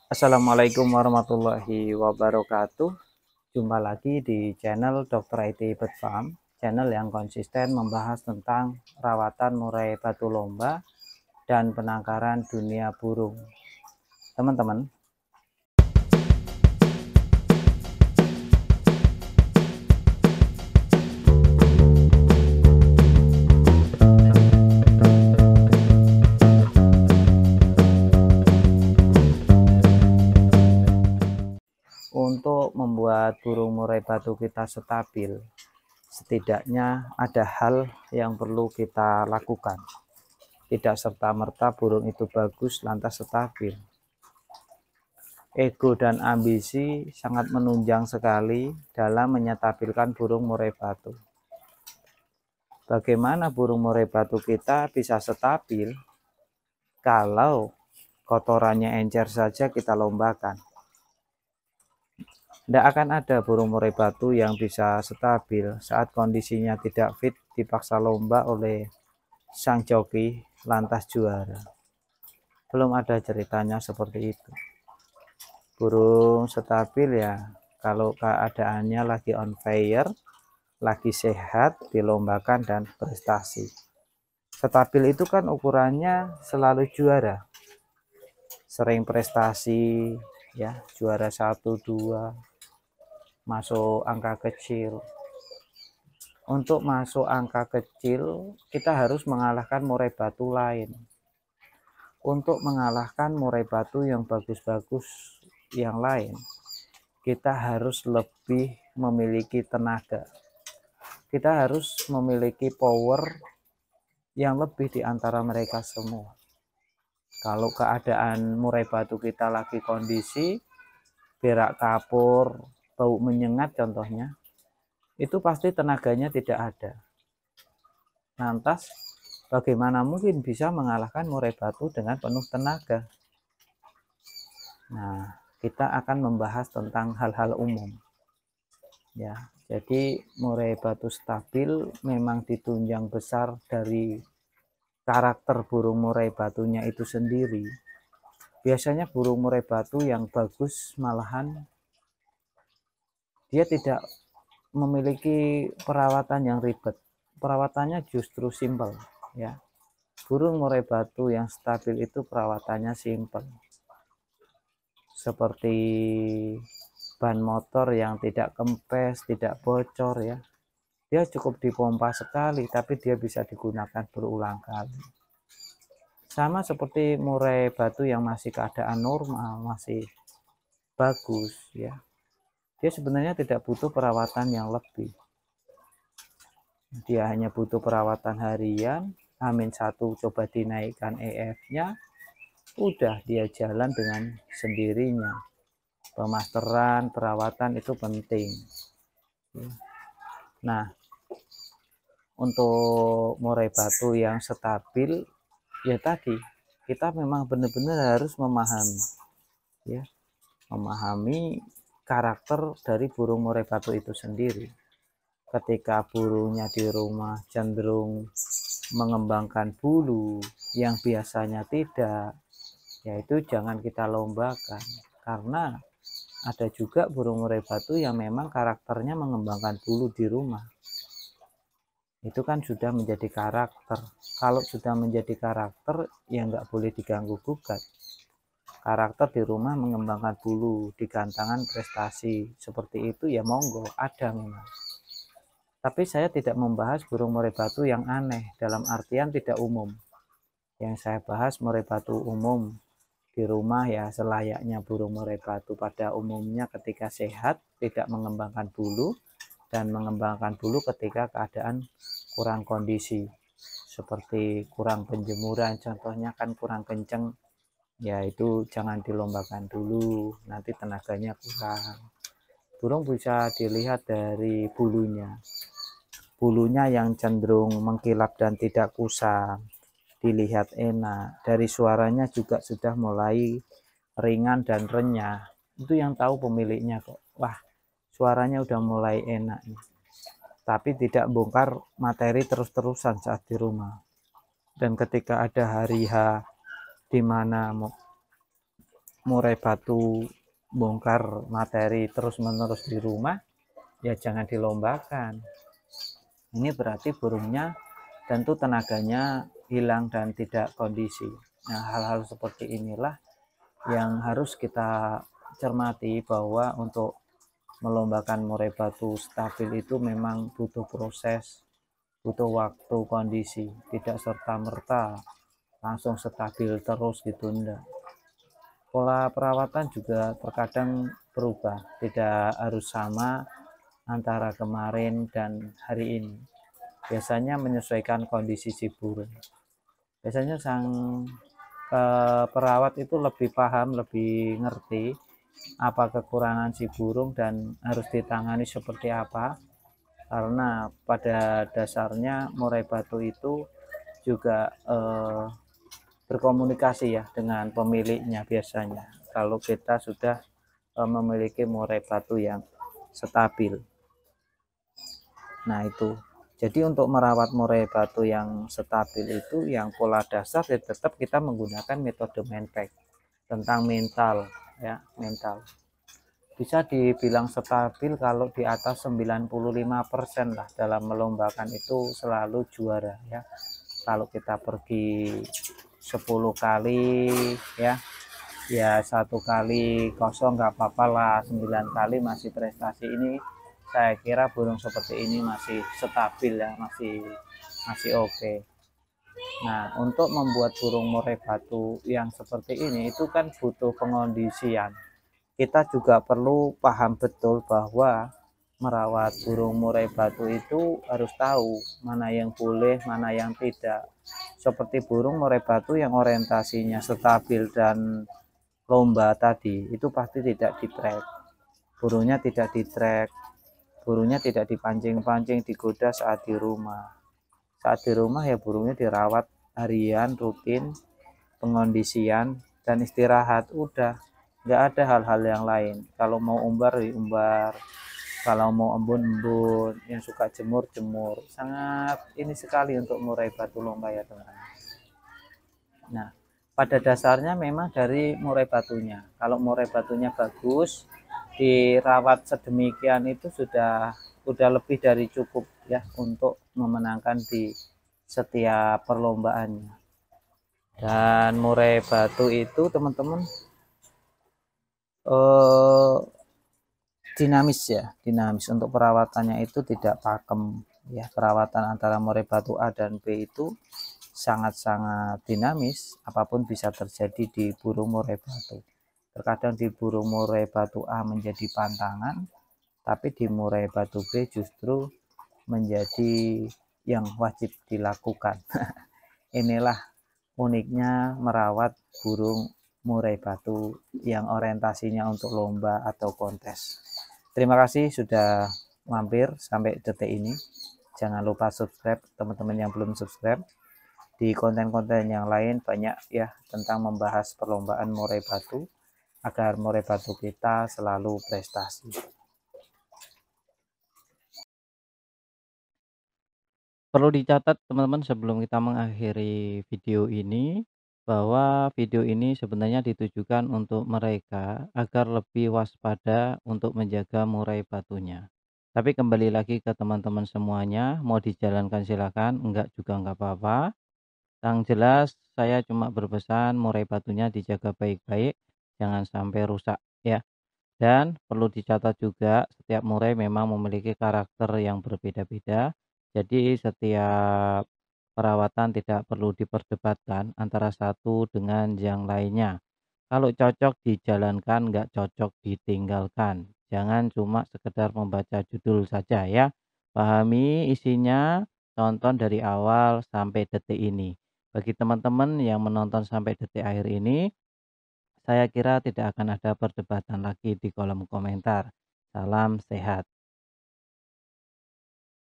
Assalamualaikum warahmatullahi wabarakatuh. Jumpa lagi di channel Dr. IT Bird Farm, channel yang konsisten membahas tentang rawatan murai batu lomba dan penangkaran dunia burung. Teman-teman, untuk membuat burung murai batu kita stabil, setidaknya ada hal yang perlu kita lakukan. Tidak serta-merta burung itu bagus lantas stabil. Ego dan ambisi sangat menunjang sekali dalam menyetabilkan burung murai batu. Bagaimana burung murai batu kita bisa stabil kalau kotorannya encer saja kita lombakan? Tidak akan ada burung murai batu yang bisa stabil saat kondisinya tidak fit dipaksa lomba oleh sang joki lantas juara. Belum ada ceritanya seperti itu. Burung stabil ya kalau keadaannya lagi on fire, lagi sehat, dilombakan dan prestasi. Stabil itu kan ukurannya selalu juara, sering prestasi ya, juara 1, 2, masuk angka kecil. Untuk masuk angka kecil kita harus mengalahkan murai batu lain. Untuk mengalahkan murai batu yang bagus-bagus yang lain, kita harus lebih memiliki tenaga. Kita harus memiliki power yang lebih di antara mereka semua. Kalau keadaan murai batu kita lagi kondisi berak kapur, bau menyengat contohnya, itu pasti tenaganya tidak ada. Lantas bagaimana mungkin bisa mengalahkan murai batu dengan penuh tenaga? Nah, kita akan membahas tentang hal-hal umum. Ya, jadi murai batu stabil memang ditunjang besar dari karakter burung murai batunya itu sendiri. Biasanya burung murai batu yang bagus malahan dia tidak memiliki perawatan yang ribet. Perawatannya justru simpel ya. Burung murai batu yang stabil itu perawatannya simpel. Seperti ban motor yang tidak kempes, tidak bocor ya. Dia cukup dipompa sekali tapi dia bisa digunakan berulang kali. Sama seperti murai batu yang masih keadaan normal, masih bagus ya. Dia sebenarnya tidak butuh perawatan yang lebih. Dia hanya butuh perawatan harian, H-1 coba dinaikkan EF-nya, udah dia jalan dengan sendirinya. Pemasteran, perawatan itu penting. Nah, untuk murai batu yang stabil, ya tadi kita memang benar-benar harus memahami, ya, memahami karakter dari burung murai batu itu sendiri. Ketika burungnya di rumah cenderung mengembangkan bulu yang biasanya tidak, yaitu jangan kita lombakan, karena ada juga burung murai batu yang memang karakternya mengembangkan bulu di rumah. Itu kan sudah menjadi karakter. Kalau sudah menjadi karakter ya nggak boleh diganggu gugat. Karakter di rumah mengembangkan bulu, di gantangan prestasi seperti itu ya monggo, ada memang. Tapi saya tidak membahas burung murai batu yang aneh, dalam artian tidak umum. Yang saya bahas murai batu umum di rumah ya selayaknya burung murai batu pada umumnya ketika sehat, tidak mengembangkan bulu, dan mengembangkan bulu ketika keadaan kurang kondisi. Seperti kurang penjemuran, contohnya kan kurang kenceng, ya itu jangan dilombakan dulu, nanti tenaganya kurang. Burung bisa dilihat dari bulunya. Bulunya yang cenderung mengkilap dan tidak kusam, dilihat enak. Dari suaranya juga sudah mulai ringan dan renyah. Itu yang tahu pemiliknya kok. Wah, suaranya udah mulai enak nih. Tapi tidak bongkar materi terus-terusan saat di rumah. Dan ketika ada hari H di mana murai batu bongkar materi terus-menerus di rumah, ya jangan dilombakan. Ini berarti burungnya tentu tenaganya hilang dan tidak kondisi. Nah, hal-hal seperti inilah yang harus kita cermati, bahwa untuk melombakan murai batu stabil itu memang butuh proses, butuh waktu, kondisi, tidak serta-merta langsung stabil terus gitu, enggak. Pola perawatan juga terkadang berubah, tidak harus sama antara kemarin dan hari ini. Biasanya menyesuaikan kondisi si burung. Biasanya sang perawat itu lebih paham, lebih ngerti apa kekurangan si burung dan harus ditangani seperti apa, karena pada dasarnya murai batu itu juga berkomunikasi ya dengan pemiliknya biasanya, kalau kita sudah memiliki murai batu yang stabil. Nah itu, jadi untuk merawat murai batu yang stabil itu, yang pola dasar ya tetap kita menggunakan metode manpack. Tentang mental ya, mental bisa dibilang stabil kalau di atas 95% lah dalam melombakan itu selalu juara ya. Kalau kita pergi 10 kali ya, ya 1 kali kosong nggak apa-apa lah, 9 kali masih prestasi. Ini saya kira burung seperti ini masih stabil ya, masih oke. Nah, untuk membuat burung murai batu yang seperti ini itu kan butuh pengondisian. Kita juga perlu paham betul bahwa merawat burung murai batu itu harus tahu mana yang boleh, mana yang tidak. Seperti burung murai batu yang orientasinya stabil dan lomba tadi, itu pasti tidak di-track. Burungnya tidak di-track, burungnya tidak dipancing-pancing, digoda saat di rumah. Saat di rumah ya burungnya dirawat harian rutin, pengondisian dan istirahat, udah, nggak ada hal-hal yang lain. Kalau mau umbar diumbar, kalau mau embun-embun, yang suka jemur-jemur. Sangat ini sekali untuk murai batu lomba ya teman-teman. Nah, pada dasarnya memang dari murai batunya. Kalau murai batunya bagus, dirawat sedemikian itu sudah lebih dari cukup ya untuk memenangkan di setiap perlombaannya. Dan murai batu itu teman-teman dinamis ya, dinamis. Untuk perawatannya itu tidak pakem ya. Perawatan antara murai batu A dan B itu sangat-sangat dinamis. Apapun bisa terjadi di burung murai batu. Terkadang di burung murai batu A menjadi pantangan, tapi di murai batu B justru menjadi yang wajib dilakukan. Inilah uniknya merawat burung murai batu yang orientasinya untuk lomba atau kontes. Terima kasih sudah mampir sampai detik ini. Jangan lupa subscribe teman-teman yang belum subscribe. Di konten-konten yang lain banyak ya tentang membahas perlombaan murai batu agar murai batu kita selalu prestasi. Perlu dicatat teman-teman sebelum kita mengakhiri video ini, bahwa video ini sebenarnya ditujukan untuk mereka agar lebih waspada untuk menjaga murai batunya. Tapi kembali lagi ke teman-teman semuanya, mau dijalankan silakan, enggak juga enggak apa-apa. Yang jelas saya cuma berpesan murai batunya dijaga baik-baik, jangan sampai rusak ya. Dan perlu dicatat juga setiap murai memang memiliki karakter yang berbeda-beda. Jadi setiap perawatan tidak perlu diperdebatkan antara satu dengan yang lainnya. Kalau cocok dijalankan, nggak cocok ditinggalkan. Jangan cuma sekedar membaca judul saja ya. Pahami isinya, tonton dari awal sampai detik ini. Bagi teman-teman yang menonton sampai detik akhir ini, saya kira tidak akan ada perdebatan lagi di kolom komentar. Salam sehat.